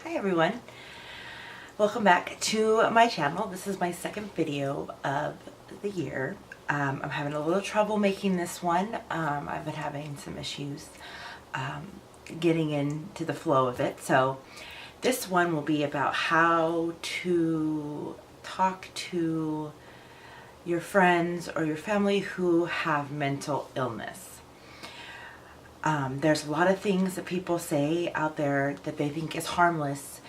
Hi everyone, welcome back to my channel. This is my second video of the year. I'm having a little trouble making this one. I've been having some issues getting into the flow of it. So this one will be about how to talk to your friends or your family who have mental illness. There's a lot of things that people say out there that they think is harmless,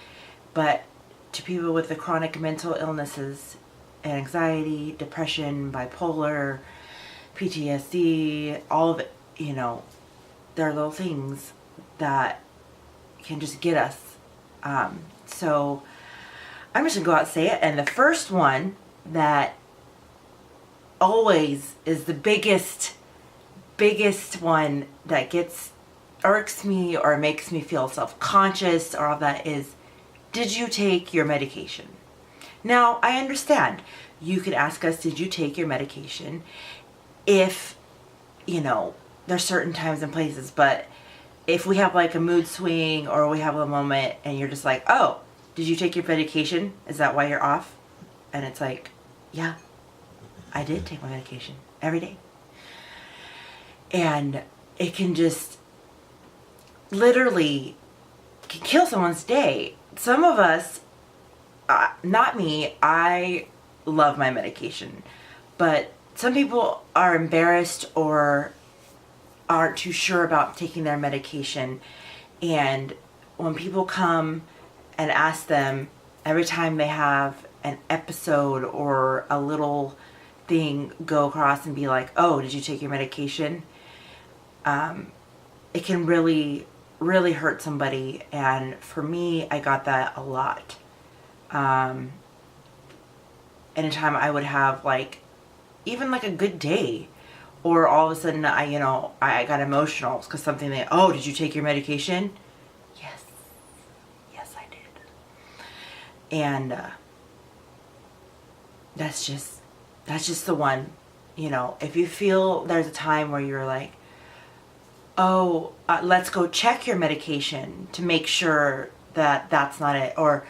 but to people with the chronic mental illnesses, anxiety, depression, bipolar, PTSD, all of it, there are little things that can just get us. So I'm just gonna go out and say it. And the first one that always is the biggest one that irks me or makes me feel self-conscious or all that is, did you take your medication? Now, I understand. You could ask us, did you take your medication? If, there's certain times and places, but if we have like a mood swing or we have a moment and you're just like, oh, did you take your medication? Is that why you're off? And it's like, yeah, I did take my medication every day. And it can just literally can kill someone's day. Some of us, not me, I love my medication, but some people are embarrassed or aren't too sure about taking their medication. And when people come and ask them every time they have an episode or a little thing go across and be like, oh, did you take your medication? It can really, really hurt somebody. And for me, I got that a lot. Anytime I would have even a good day, or all of a sudden I got emotional because something oh, did you take your medication? Yes, I did. And, that's just the one, if you feel there's a time where you're like, oh, let's go check your medication to make sure that that's not it. Or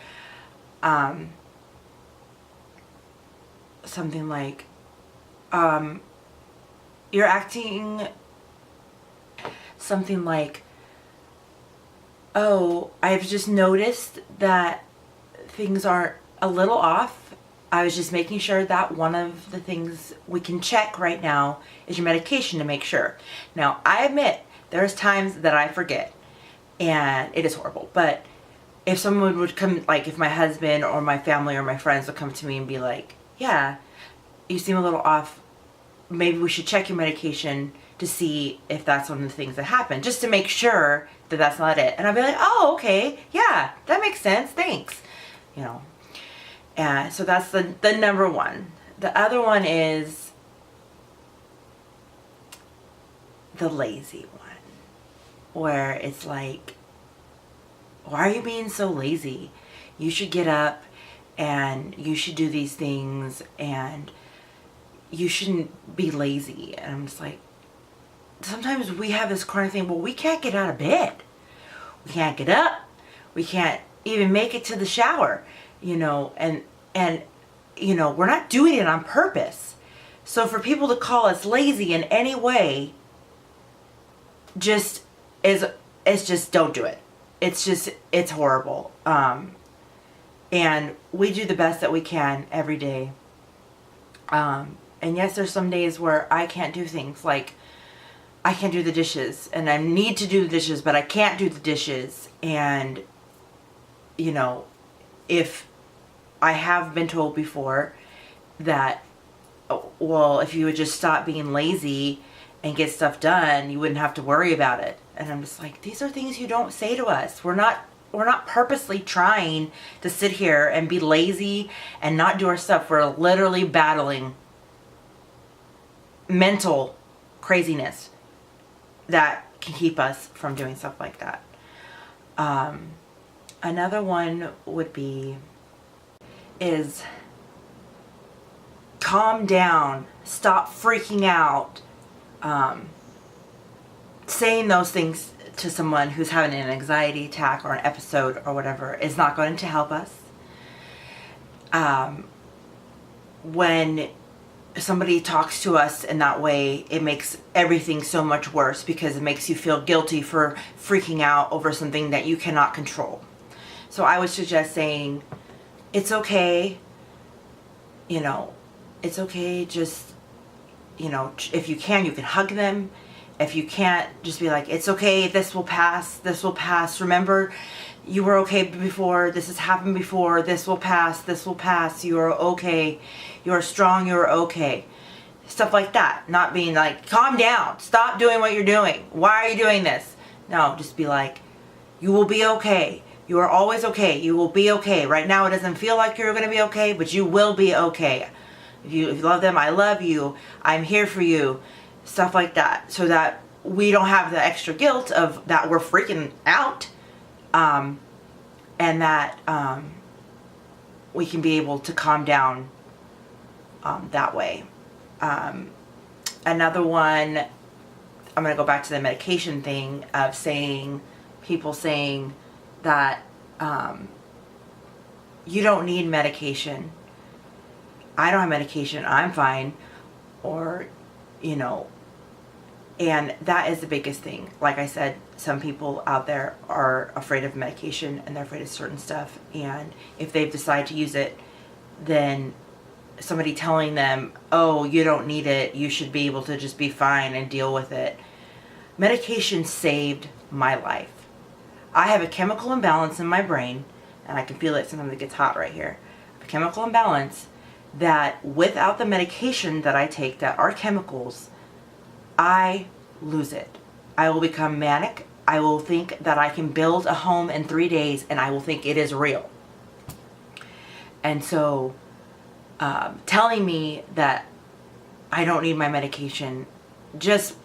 something like, you're acting something like, oh, I've just noticed that things aren't a little off. I was just making sure that one of the things we can check right now is your medication to make sure. Now, I admit there's times that I forget and it is horrible, but if someone would come, if my husband or my family or my friends would come to me and be like, yeah, you seem a little off, maybe we should check your medication to see if that's one of the things that happened, just to make sure that that's not it. And I'd be like, oh, okay, yeah, that makes sense, thanks. And so that's the number one. The other one is the lazy one, where it's like, why are you being so lazy? You should get up and you should do these things and you shouldn't be lazy. And I'm just like, sometimes we have this chronic thing, well, we can't get out of bed. We can't get up. We can't even make it to the shower, and we're not doing it on purpose. So for people to call us lazy in any way, it's just don't do it. It's horrible. And we do the best that we can every day. And yes, there's some days where I can't do things, like I can't do the dishes and I need to do the dishes, but I can't do the dishes. And, if I have been told before that, well, if you would just stop being lazy and get stuff done, you wouldn't have to worry about it. And I'm just like, these are things you don't say to us. We're not purposely trying to sit here and be lazy and not do our stuff. We're literally battling mental craziness that can keep us from doing stuff like that. Another one would be calm down, stop freaking out, saying those things to someone who's having an anxiety attack or an episode or whatever is not going to help us. When somebody talks to us in that way, it makes everything so much worse because it makes you feel guilty for freaking out over something that you cannot control. So I would suggest saying, it's okay, it's okay, just, if you can hug them. If you can't, just be like, it's okay, this will pass, remember, you were okay before, this has happened before, this will pass, you are okay, you are strong, you are okay. Stuff like that. Not being like, calm down, stop doing what you're doing, why are you doing this? No, just be like, you will be okay. You are always okay. You will be okay. Right now it doesn't feel like you're going to be okay, but you will be okay. If you love them, I love you. I'm here for you. Stuff like that. So that we don't have the extra guilt of that we're freaking out. And that we can be able to calm down that way. Another one, I'm going to go back to the medication thing of people saying that you don't need medication. I don't have medication, I'm fine. Or, and that is the biggest thing. Like I said, some people out there are afraid of medication and they're afraid of certain stuff. And if they've decided to use it, then somebody telling them, oh, you don't need it, you should be able to just be fine and deal with it. Medication saved my life. I have a chemical imbalance in my brain, and I can feel it sometimes. It gets hot right here. A chemical imbalance that without the medication that I take that are chemicals, I lose it. I will become manic. I will think that I can build a home in 3 days, and I will think it is real. And so telling me that I don't need my medication just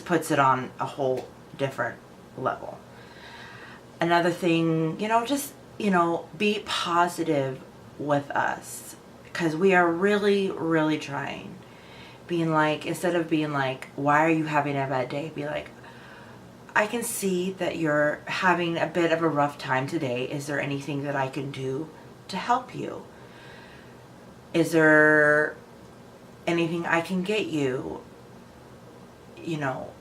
puts it on a whole different level. Another thing, be positive with us, because we are really, really trying. Being like, instead of being like, why are you having a bad day? Be like, I can see that you're having a bit of a rough time today. Is there anything that I can do to help you? Is there anything I can get you?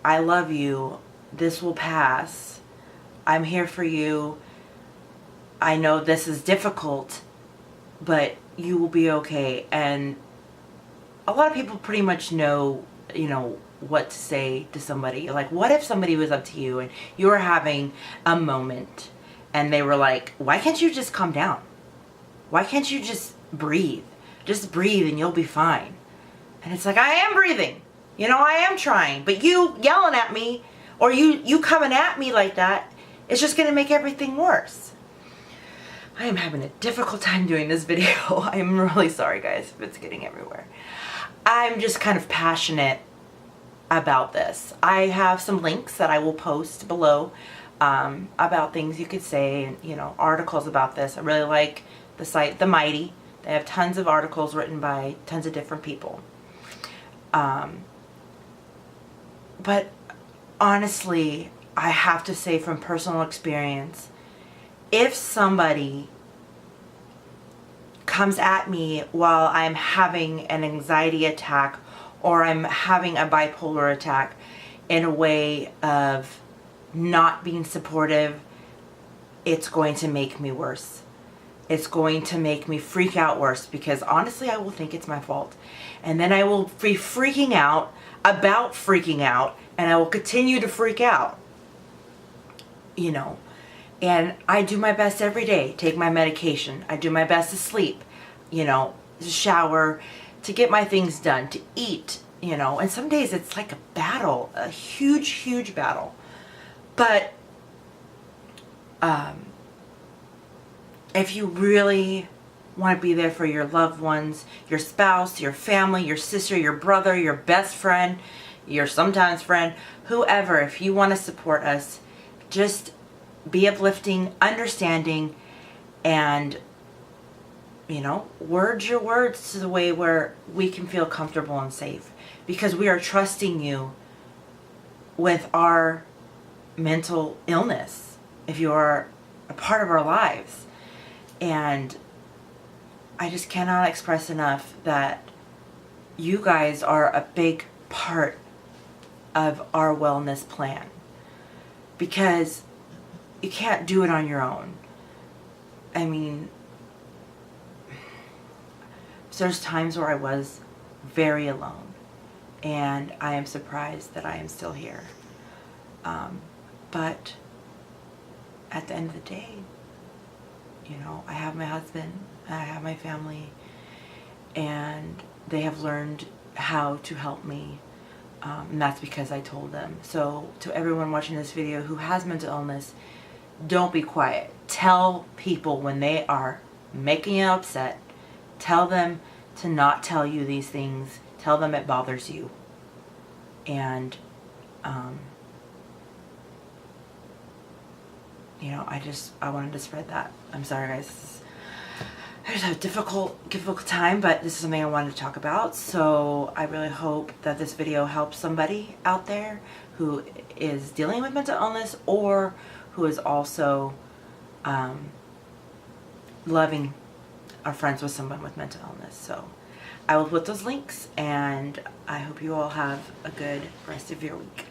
I love you. This will pass. I'm here for you. I know this is difficult, but you will be okay. And a lot of people pretty much know, what to say to somebody. Like, what if somebody was up to you and you were having a moment and they were like, why can't you just calm down? Why can't you just breathe? Just breathe and you'll be fine. And it's like, I am breathing. I am trying. But you yelling at me or you coming at me like that, it's just going to make everything worse. I am having a difficult time doing this video. I'm really sorry, guys, if it's getting everywhere. I'm just kind of passionate about this. I have some links that I will post below about things you could say and, articles about this. I really like the site, The Mighty. They have tons of articles written by tons of different people. But honestly, I have to say from personal experience, if somebody comes at me while I'm having an anxiety attack or I'm having a bipolar attack in a way of not being supportive, it's going to make me worse. It's going to make me freak out worse because honestly, I will think it's my fault. And then I will be freaking out about freaking out and I will continue to freak out. And I do my best every day, take my medication. I do my best to sleep, to shower, to get my things done, to eat, and some days it's like a battle, a huge, huge battle. But if you really want to be there for your loved ones, your spouse, your family, your sister, your brother, your best friend, your sometimes friend, whoever, if you want to support us, just be uplifting, understanding, and, word your words to the way where we can feel comfortable and safe. Because we are trusting you with our mental illness, if you're a part of our lives. And I just cannot express enough that you guys are a big part of our wellness plan, because you can't do it on your own. I mean, there's times where I was very alone, and I am surprised that I am still here. But at the end of the day, you know, I have my husband, I have my family, and they have learned how to help me, and that's because I told them. So to everyone watching this video who has mental illness, don't be quiet. Tell people when they are making you upset. Tell them to not tell you these things. Tell them it bothers you. And, you know, I wanted to spread that. I'm sorry, guys. I just have a difficult time, but this is something I wanted to talk about. So I really hope that this video helps somebody out there who is dealing with mental illness, or who is also loving or friends with someone with mental illness. So I will put those links, and I hope you all have a good rest of your week.